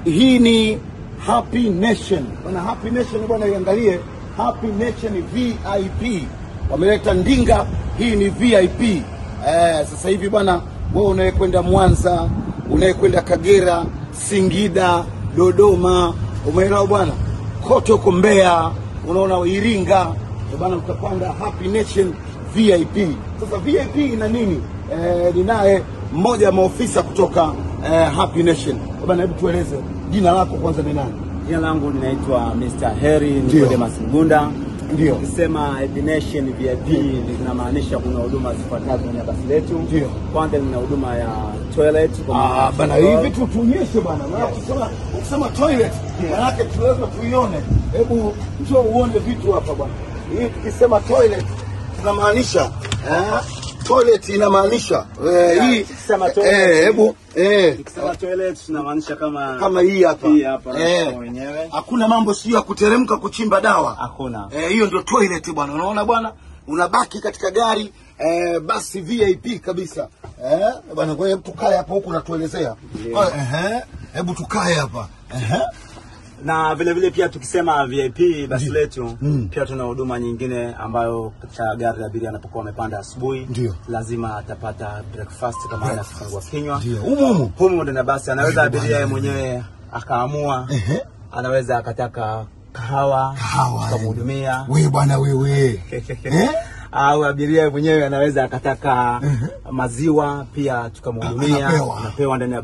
hii ni Happy Nation. Bwana Happy Nation bwana, iangalie Happy Nation VIP. Wameleta ndinga, hii ni VIP. Sasa hivi bwana, wewe unayekwenda Mwanza, unayekwenda Kagera, Singida, Dodoma, umeelewa bwana, kote huko Mbeya, unaona Iringa, bwana utapanda Happy Nation VIP. Sasa VIP ina nini? Ninaye mmoja wa maofisa kutoka Happy Nation. Bwana, hebu tueleze jina lako kwanza ni nani? Jina langu linaitwa Mr. Harry Nicodemus Mgunda. Ndio. Ukisema Happy Nation VIP linamaanisha kuna huduma zifuatazo kwenye basi letu. Ndio. Kwanza lina huduma ya toilet kwa bana, hivi tuonyeshe bana. Ukisema toilet, maana tunaweza tuione. Hebu njoo uone vitu hapa bwana. Hii tukisema toilet tunamaanisha toilet inamaanisha hii tukisema toilet. Hebu tukisema toilet tunamaanisha kama hii hapa. Wenyewe. Hakuna mambo sio ya kuteremka kuchimba dawa. Hakuna. Hiyo ndio toilet bwana. Unaona bwana? Unabaki katika gari basi VIP kabisa. Bwana, kwa hiyo tukae hapa huku natuelezea. Hebu tukae hapa. Na vile pia tukisema VIP basi letu pia tuna huduma nyingine ambayo katika gari la abiria anapokuwa amepanda asubuhi lazima atapata breakfast kama ana kifungua kinywa. Humo ndani basi anaweza abiria mwenyewe akaamua anaweza akataka kahawa kumhudumia. Wewe bwana wewe. Au abiria mwenyewe anaweza akataka maziwa pia tukamhudumia. Anapewa ndani ya